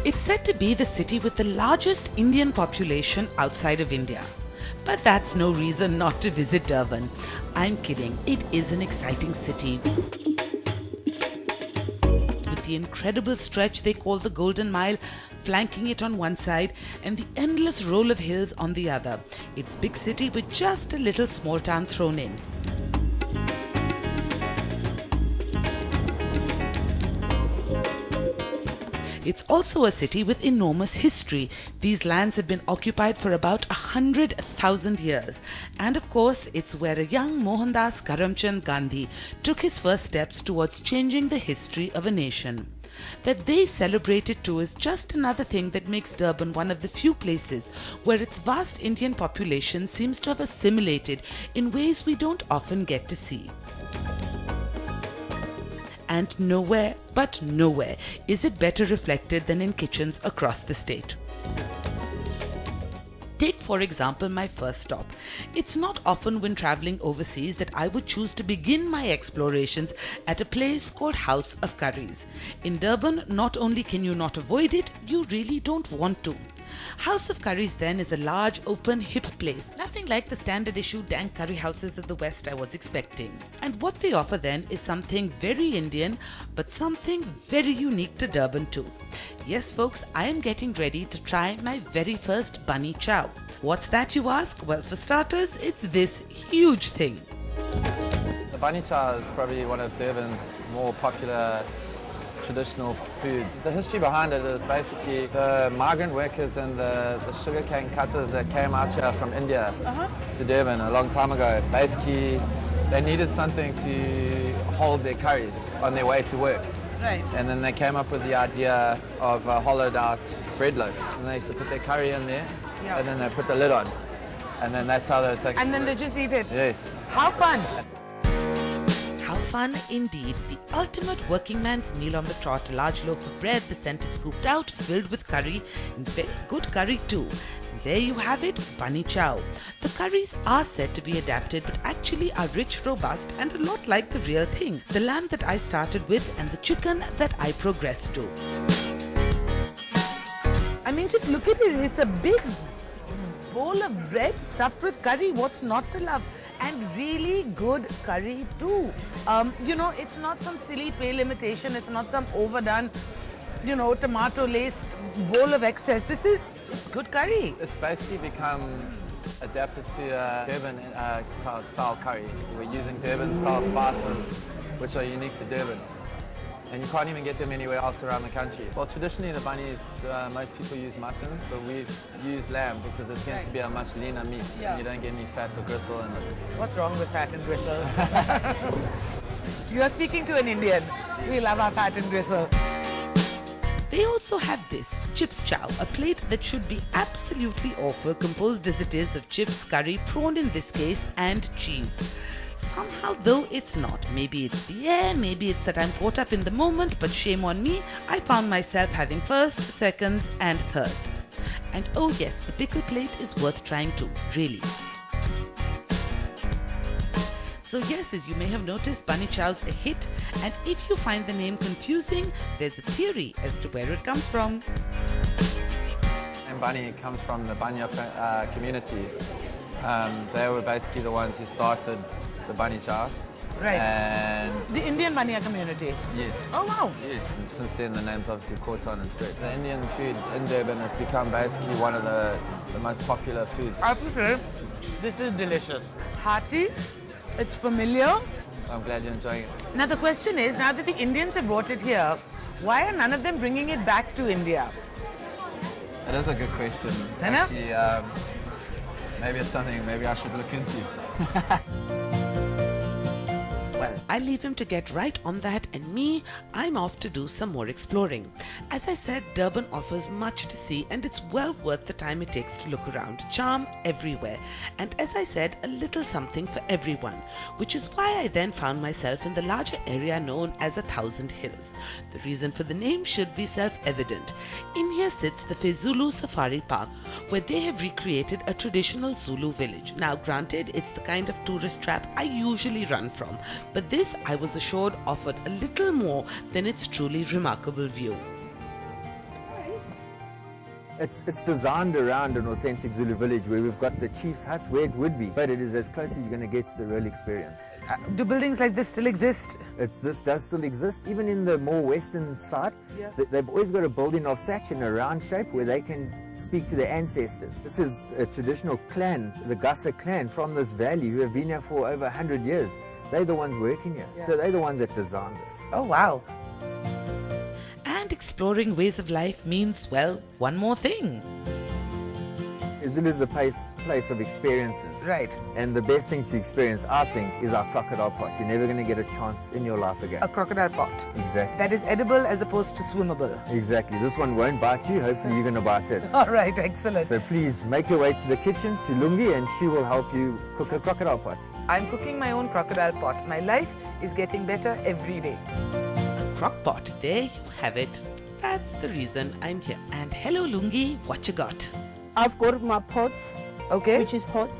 It's said to be the city with the largest Indian population outside of India. But that's no reason not to visit Durban. I'm kidding, it is an exciting city. With the incredible stretch they call the Golden Mile flanking it on one side and the endless roll of hills on the other. It's big city with just a little small town thrown in. It's also a city with enormous history. These lands have been occupied for about 100,000 years. And of course, it's where a young Mohandas Karamchand Gandhi took his first steps towards changing the history of a nation. That they celebrate it too is just another thing that makes Durban one of the few places where its vast Indian population seems to have assimilated in ways we don't often get to see. And nowhere, but nowhere, is it better reflected than in kitchens across the state. Take, for example, my first stop. It's not often when traveling overseas that I would choose to begin my explorations at a place called House of Curries. In Durban, not only can you not avoid it, you really don't want to. House of Curries then is a large, open, hip place, nothing like the standard issue dank curry houses of the West I was expecting. And what they offer then is something very Indian, but something very unique to Durban too. Yes folks, I am getting ready to try my very first bunny chow. What's that you ask? Well, for starters, it's this huge thing. The bunny chow is probably one of Durban's more popular traditional foods. The history behind it is basically the migrant workers and the sugarcane cutters that came out here from India to Durban a long time ago. Basically, they needed something to hold their curries on their way to work. Right. And then they came up with the idea of a hollowed out bread loaf. And they used to put their curry in there, and then they put the lid on. And then that's how they would take it. And then they just eat it. Yes. How fun! How fun indeed. The ultimate working man's meal on the trot. A large loaf of bread, the center scooped out, filled with curry, and very good curry too. And there you have it, bunny chow. The curries are said to be adapted but actually are rich, robust and a lot like the real thing. The lamb that I started with and the chicken that I progressed to. I mean, just look at it. It's a big bowl of bread stuffed with curry. What's not to love? And really good curry too. You know, it's not some silly pale imitation. It's not some overdone, you know, tomato-laced bowl of excess. It's good curry. It's basically become adapted to Durban style curry. We're using Durban style spices, which are unique to Durban. And you can't even get them anywhere else around the country. Well, traditionally the bunnies, most people use mutton, but we've used lamb because it tends to be a much leaner meat. Yeah. And you don't get any fat or gristle in it. What's wrong with fat and gristle? You are speaking to an Indian. We love our fat and gristle. They also have this, chips chow, a plate that should be absolutely awful, composed as it is of chips, curry, prawn in this case, and cheese. Somehow though it's not. Maybe it's the air, maybe it's that I'm caught up in the moment, but shame on me, I found myself having first, seconds and thirds. And oh yes, the pickle plate is worth trying too, really. So yes, as you may have noticed, bunny chow's a hit, and if you find the name confusing, there's a theory as to where it comes from. And bunny comes from the Banya community. They were basically the ones who started the bunny chow. Right. And The Indian Banya community. yes. Oh wow. Yes, and since then the name's obviously caught on and spread. The Indian food in Durban has become basically one of the most popular foods. I have to say, this is delicious. It's hearty, it's familiar. I'm glad you're enjoying it. Now the question is, now that the Indians have brought it here, why are none of them bringing it back to India? It is a good question. Sana? Actually, maybe it's something maybe I should look into. Well, I leave him to get right on that, and me, I'm off to do some more exploring. As I said, Durban offers much to see and it's well worth the time it takes to look around. Charm everywhere, and as I said, a little something for everyone, which is why I then found myself in the larger area known as 1,000 Hills. The reason for the name should be self-evident. In here sits the Phezulu Safari Park, where they have recreated a traditional Zulu village. Now granted, it's the kind of tourist trap I usually run from, but this, I was assured, offered a little more than its truly remarkable view. It's designed around an authentic Zulu village where we've got the chief's hut where it would be, but it is as close as you're going to get to the real experience. Do buildings like this still exist? This does still exist, even in the more western side. Yeah. They've always got a building of thatch in a round shape where they can speak to their ancestors. This is a traditional clan, the Gasa clan from this valley, who have been here for over 100 years. They're the ones working here, so they're the ones that designed this. Oh, wow. And exploring ways of life means, well, one more thing. Zulu is a place of experiences. Right. And the best thing to experience, I think, is our crocodile pot. You're never going to get a chance in your life again. A crocodile pot. Exactly. That is edible as opposed to swimmable. Exactly. This one won't bite you. Hopefully you're going to bite it. All right, excellent. So please make your way to the kitchen, to Lungi, and she will help you cook a crocodile pot. I'm cooking my own crocodile pot. My life is getting better every day. Crock pot, there you have it. That's the reason I'm here. And hello Lungi, what you got? I've got my pot, Okay. which is hot.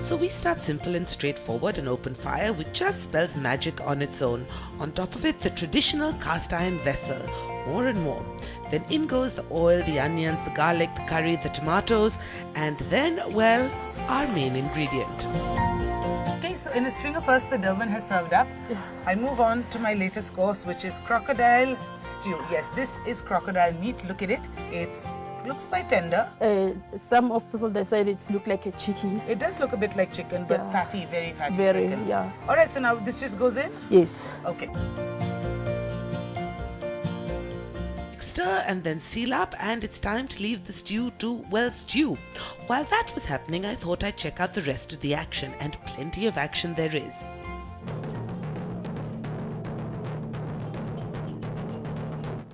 So we start simple and straightforward, an open fire which just spells magic on its own. On top of it, the traditional cast iron vessel. More and more. Then in goes the oil, the onions, the garlic, the curry, the tomatoes, and then, well, our main ingredient. Okay, so in a string of first the Durban has served up. I move on to my latest course, which is crocodile stew. Yes, this is crocodile meat. Look at it. It's looks quite tender. Some of people, they said it look like a chicken. It does look a bit like chicken, but Yeah. fatty, very fatty Very, chicken. yeah. All right, so now this just goes in? Yes. Okay. Stir and then seal up, and it's time to leave the stew to, well, stew. While that was happening, I thought I'd check out the rest of the action, and plenty of action there is.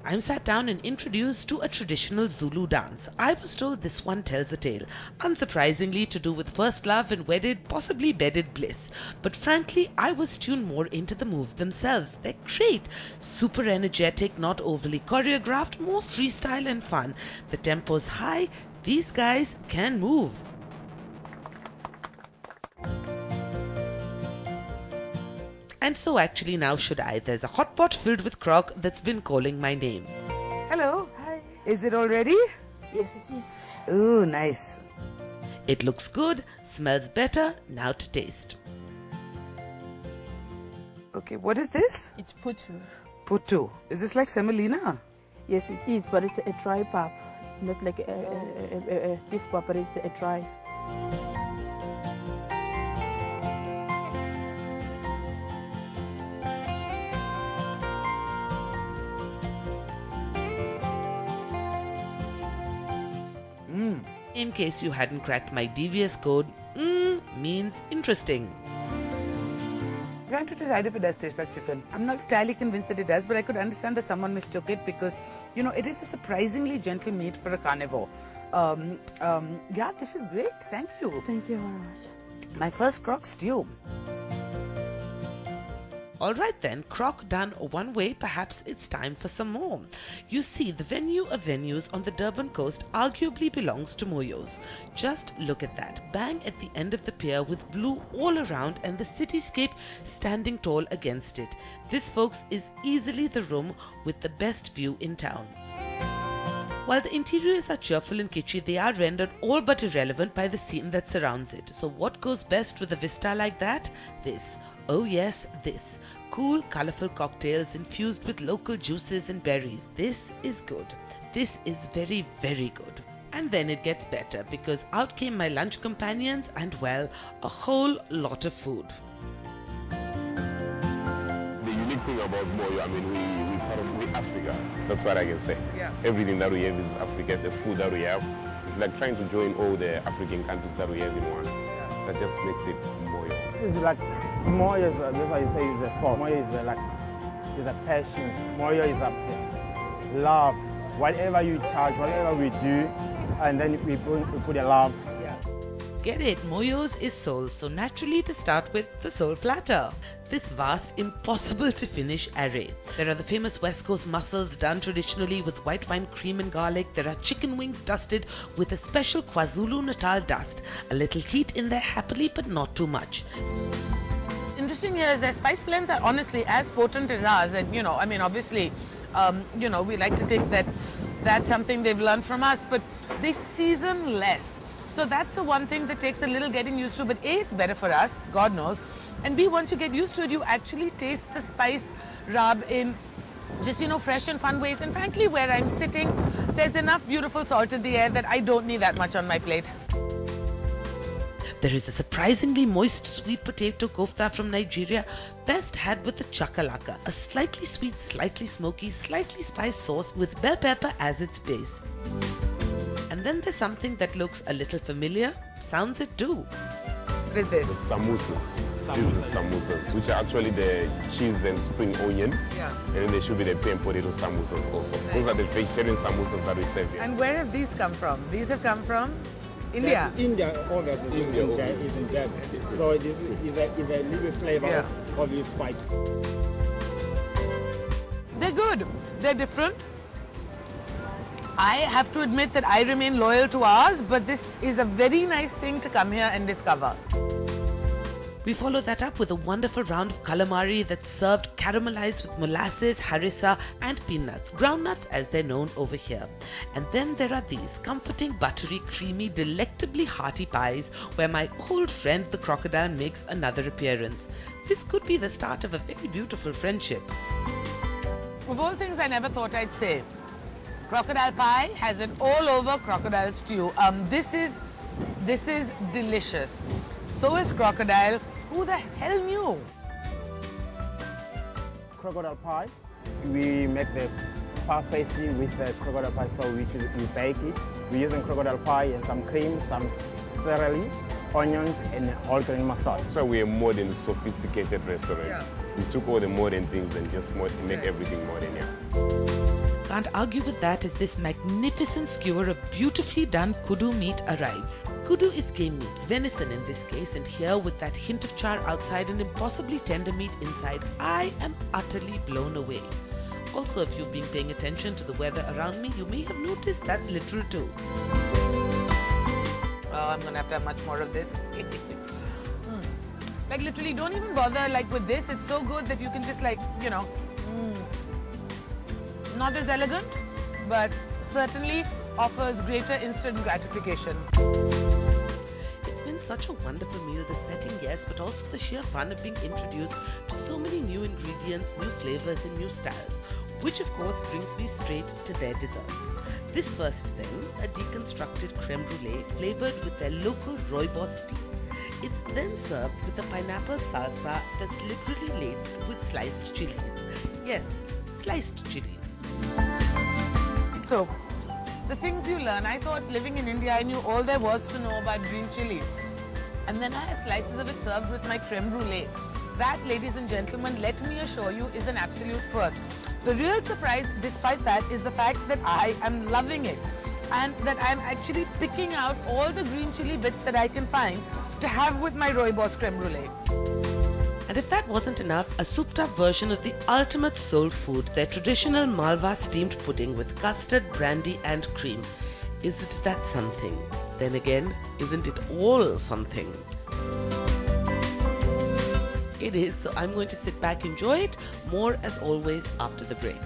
I'm sat down and introduced to a traditional Zulu dance. I was told this one tells a tale, unsurprisingly to do with first love and wedded, possibly bedded bliss. But frankly, I was tuned more into the moves themselves. They're great. Super energetic, not overly choreographed, more freestyle and fun. The tempo's high. These guys can move. And so actually now should I. There's a hot pot filled with crock that's been calling my name. Hello. Hi. Is it all ready? Yes, it is. Ooh, nice. It looks good, smells better, now to taste. Okay, what is this? It's putu. Putu. Is this like semolina? Yes, it is, but it's a dry pap, not like a stiff pap, but it's a dry. In case you hadn't cracked my devious code, means interesting. I'm trying to decide if it does taste like chicken. I'm not entirely convinced that it does, but I could understand that someone mistook it because, you know, it is a surprisingly gentle meat for a carnivore. Yeah, this is great. Thank you. Thank you very much. My first crock stew. Alright then, crock done one way, perhaps it's time for some more. You see, the venue of venues on the Durban coast arguably belongs to Moyos. Just look at that, bang at the end of the pier with blue all around and the cityscape standing tall against it. This, folks, is easily the room with the best view in town. While the interiors are cheerful and kitschy, they are rendered all but irrelevant by the scene that surrounds it. So what goes best with a vista like that? This. Oh yes, this. Cool, colorful cocktails infused with local juices and berries. This is good. This is very, very good. And then it gets better because out came my lunch companions and, well, a whole lot of food. The unique thing about Moyo, I mean, we're Africa. That's what I can say. Yeah. Everything that we have is Africa. The food that we have, it's like trying to join all the African countries that we have in one. That just makes it Moyo. It's like Moyo is that's how you say is a soul. Moyo is is a passion. Moyo is a love. Whatever you touch, whatever we do, and then we put a love. Get it, Moyos is soul, so naturally to start with, the soul platter. This vast, impossible to finish array. There are the famous West Coast mussels done traditionally with white wine cream and garlic. There are chicken wings dusted with a special KwaZulu Natal dust. A little heat in there happily, but not too much. Interesting here is their spice blends are honestly as potent as ours, and you know, I mean, obviously, you know, we like to think that That's something they've learned from us, but they season less. So that's the one thing that takes a little getting used to, but A, it's better for us, God knows, and B, once you get used to it, you actually taste the spice rub in just, fresh and fun ways. And frankly, where I'm sitting, there's enough beautiful salt in the air that I don't need that much on my plate. There is a surprisingly moist sweet potato kofta from Nigeria, best had with the chakalaka, a slightly sweet, slightly smoky, slightly spiced sauce with bell pepper as its base. And then there's something that looks a little familiar, sounds it too. What is this? The samosas. These are samosas, which are actually the cheese and spring onion. Yeah. And then there should be the plain potato samosas also. Nice. Those are the vegetarian samosas that we serve here. And where have these come from? These have come from India. That's India, obviously, is in Durban. So this is a little flavor of the spice. They're good. They're different. I have to admit that I remain loyal to ours, but this is a very nice thing to come here and discover. We follow that up with a wonderful round of calamari that's served caramelized with molasses, harissa and peanuts, groundnuts as they're known over here. And then there are these comforting, buttery, creamy, delectably hearty pies where my old friend the crocodile makes another appearance. This could be the start of a very beautiful friendship. Of all things I never thought I'd say, crocodile pie has an all-over crocodile stew. This is delicious. So is crocodile. Who the hell knew? Crocodile pie. We make the pie pasting with the crocodile pie, so we bake it. We're using crocodile pie and some cream, some celery, onions, and whole grain mustard. So we're a modern, sophisticated restaurant. Yeah. We took all the modern things and just make everything modern here. Can't argue with that as this magnificent skewer of beautifully done kudu meat arrives. Kudu is game meat, venison in this case, and here with that hint of char outside and impossibly tender meat inside, I am utterly blown away. Also, if you've been paying attention to the weather around me, you may have noticed that's literal too. Oh, I'm gonna have much more of this. Like literally, don't even bother like with this. It's so good that you can just not as elegant, but certainly offers greater instant gratification. It's been such a wonderful meal, the setting, yes, but also the sheer fun of being introduced to so many new ingredients, new flavors and new styles, which of course brings me straight to their desserts. This first thing, a deconstructed creme brulee flavored with their local rooibos tea. It's then served with a pineapple salsa that's liberally laced with sliced chilies. Yes, sliced chilies. So, the things you learn, I thought living in India, I knew all there was to know about green chili. And then I have slices of it served with my creme brulee. That, ladies and gentlemen, let me assure you, is an absolute first. The real surprise, despite that, is the fact that I am loving it. And that I'm actually picking out all the green chili bits that I can find to have with my rooibos creme brulee. And if that wasn't enough, a souped-up version of the ultimate soul food, their traditional Malwa steamed pudding with custard, brandy and cream. Isn't that something? Then again, isn't it all something? It is, so I'm going to sit back, enjoy it, more as always after the break.